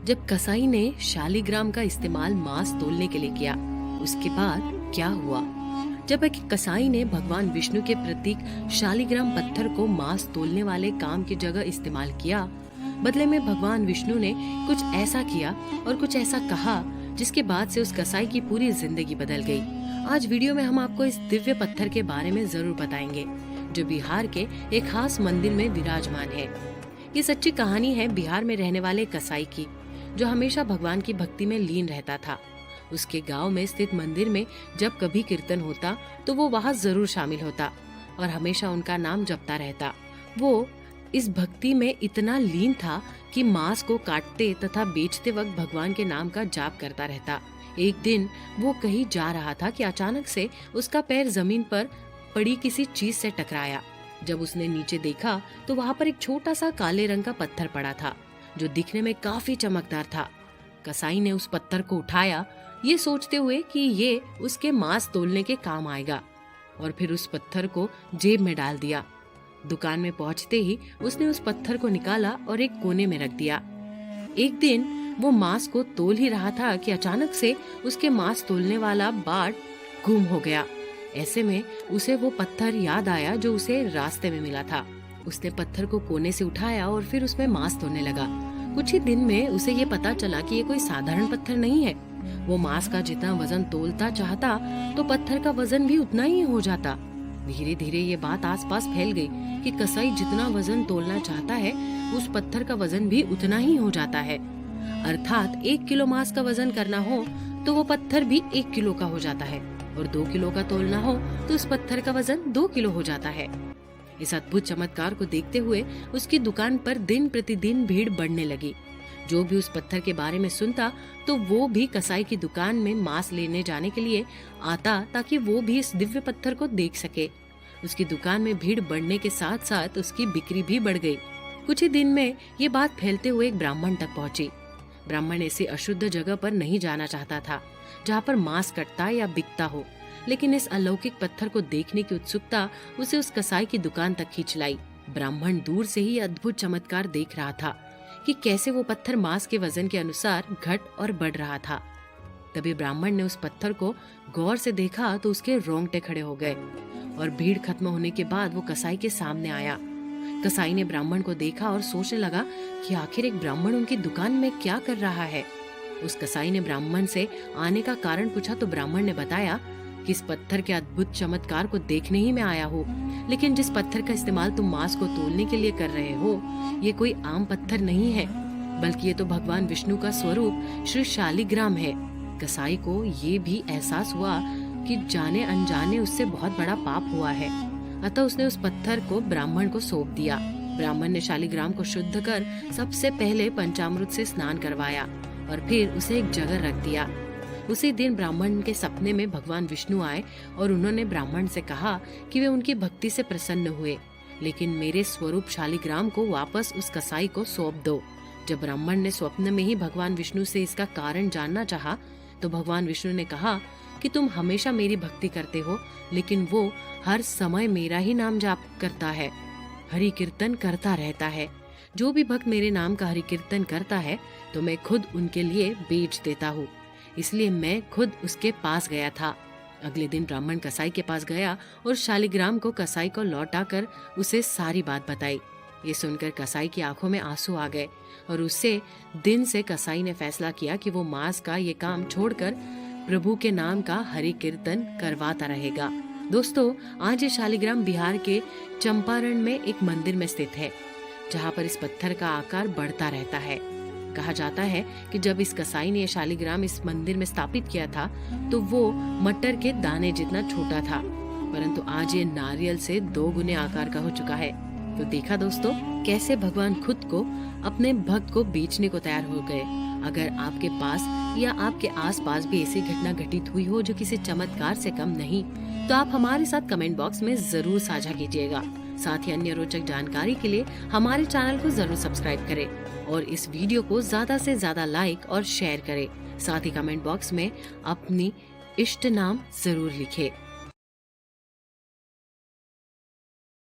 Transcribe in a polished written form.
जब कसाई ने शालिग्राम का इस्तेमाल मांस तोलने के लिए किया, उसके बाद क्या हुआ? जब एक कसाई ने भगवान विष्णु के प्रतीक शालिग्राम पत्थर को मांस तोलने वाले काम की जगह इस्तेमाल किया, बदले में भगवान विष्णु ने कुछ ऐसा किया और कुछ ऐसा कहा जिसके बाद से उस कसाई की पूरी जिंदगी बदल गई। आज वीडियो में हम आपको इस दिव्य पत्थर के बारे में जरूर बताएंगे, जो बिहार के एक खास मंदिर में विराजमान है। ये सच्ची कहानी है बिहार में रहने वाले कसाई की, जो हमेशा भगवान की भक्ति में लीन रहता था। उसके गांव में स्थित मंदिर में जब कभी कीर्तन होता तो वो वहाँ जरूर शामिल होता और हमेशा उनका नाम जपता रहता। वो इस भक्ति में इतना लीन था कि मांस को काटते तथा बेचते वक्त भगवान के नाम का जाप करता रहता। एक दिन वो कहीं जा रहा था कि अचानक से उसका पैर जमीन पर पड़ी किसी चीज से टकराया। जब उसने नीचे देखा तो वहाँ पर एक छोटा सा काले रंग का पत्थर पड़ा था, जो दिखने में काफी चमकदार था। कसाई ने उस पत्थर को उठाया, ये सोचते हुए कि ये उसके मांस तोलने के काम आएगा, और फिर उस पत्थर को जेब में डाल दिया। दुकान में पहुंचते ही उसने उस पत्थर को निकाला और एक कोने में रख दिया। एक दिन वो मांस को तोल ही रहा था कि अचानक से उसके मांस तोलने वाला बाट गुम हो गया। ऐसे में उसे वो पत्थर याद आया जो उसे रास्ते में मिला था। उसने पत्थर को कोने से उठाया और फिर उसमें मांस तोलने लगा। कुछ ही दिन में उसे ये पता चला कि ये कोई साधारण पत्थर नहीं है। वो मांस का जितना वजन तोलता चाहता तो पत्थर का वजन भी उतना ही हो जाता। धीरे धीरे ये बात आसपास फैल गई कि कसाई जितना वजन तोलना चाहता है, उस पत्थर का वजन भी उतना ही हो जाता है। अर्थात 1 किलो मांस का वजन करना हो तो वो पत्थर भी 1 किलो का हो जाता है, और 2 किलो का तोलना हो तो उस पत्थर का वजन 2 किलो हो जाता है। इस अद्भुत चमत्कार को देखते हुए उसकी दुकान पर दिन प्रतिदिन भीड़ बढ़ने लगी। जो भी उस पत्थर के बारे में सुनता तो वो भी कसाई की दुकान में मांस लेने जाने के लिए आता, ताकि वो भी इस दिव्य पत्थर को देख सके। उसकी दुकान में भीड़ बढ़ने के साथ साथ उसकी बिक्री भी बढ़ गई। कुछ ही दिन में ये बात फैलते हुए एक ब्राह्मण तक पहुंची। ब्राह्मण ऐसी अशुद्ध जगह पर नहीं जाना चाहता था जहाँ पर मांस कटता या बिकता हो, लेकिन इस अलौकिक पत्थर को देखने की उत्सुकता उसे उस कसाई की दुकान तक खींच लाई। ब्राह्मण दूर से ही अद्भुत चमत्कार देख रहा था कि कैसे वो पत्थर मांस के वजन के अनुसार घट और बढ़ रहा था। तभी ब्राह्मण ने उस पत्थर को गौर से देखा तो उसके रोंगटे खड़े हो गए, और भीड़ खत्म होने के बाद वो कसाई के सामने आया। कसाई ने ब्राह्मण को देखा और सोचने लगा कि आखिर एक ब्राह्मण उनकी दुकान में क्या कर रहा है। उस कसाई ने ब्राह्मण से आने का कारण पूछा तो ब्राह्मण ने बताया कि इस पत्थर के अद्भुत चमत्कार को देखने ही मैं आया हूँ, लेकिन जिस पत्थर का इस्तेमाल तुम मांस को तोलने के लिए कर रहे हो, ये कोई आम पत्थर नहीं है, बल्कि ये तो भगवान विष्णु का स्वरूप श्री शालिग्राम है। कसाई को ये भी एहसास हुआ कि जाने अनजाने उससे बहुत बड़ा पाप हुआ है, अतः उसने उस पत्थर को ब्राह्मण को सौंप दिया। ब्राह्मण ने शालिग्राम को शुद्ध कर सबसे पहले पंचामृत से स्नान करवाया और फिर उसे एक जगह रख दिया। उसी दिन ब्राह्मण के सपने में भगवान विष्णु आए और उन्होंने ब्राह्मण से कहा कि वे उनकी भक्ति से प्रसन्न हुए, लेकिन मेरे स्वरूप शालिग्राम को वापस उस कसाई को सौंप दो। जब ब्राह्मण ने स्वप्न में ही भगवान विष्णु से इसका कारण जानना चाहा तो भगवान विष्णु ने कहा कि तुम हमेशा मेरी भक्ति करते हो, लेकिन वो हर समय मेरा ही नाम जाप करता है, हरि कीर्तन करता रहता है। जो भी भक्त मेरे नाम का हरि कीर्तन करता है तो मैं खुद उनके लिए बेच देता हूँ, इसलिए मैं खुद उसके पास गया था। अगले दिन ब्राह्मण कसाई के पास गया और शालिग्राम को कसाई को लौटाकर उसे सारी बात बताई। ये सुनकर कसाई की आंखों में आंसू आ गए, और उससे दिन से कसाई ने फैसला किया कि वो मांस का ये काम छोड़कर प्रभु के नाम का हरि कीर्तन करवाता रहेगा। दोस्तों, आज ये शालिग्राम बिहार के चंपारण में एक मंदिर में स्थित है, जहाँ पर इस पत्थर का आकार बढ़ता रहता है। कहा जाता है कि जब इस कसाई ने शालिग्राम इस मंदिर में स्थापित किया था तो वो मटर के दाने जितना छोटा था, परंतु आज ये नारियल से 2 गुने आकार का हो चुका है। तो देखा दोस्तों, कैसे भगवान खुद को अपने भक्त को बेचने को तैयार हो गए। अगर आपके पास या आपके आसपास भी ऐसी घटना घटित हुई हो जो किसी चमत्कार से कम नहीं, तो आप हमारे साथ कमेंट बॉक्स में जरूर साझा कीजिएगा। साथ ही अन्य रोचक जानकारी के लिए हमारे चैनल को जरूर सब्सक्राइब करें और इस वीडियो को ज्यादा से ज्यादा लाइक और शेयर करें। साथ ही कमेंट बॉक्स में अपनी इष्ट नाम जरूर लिखें।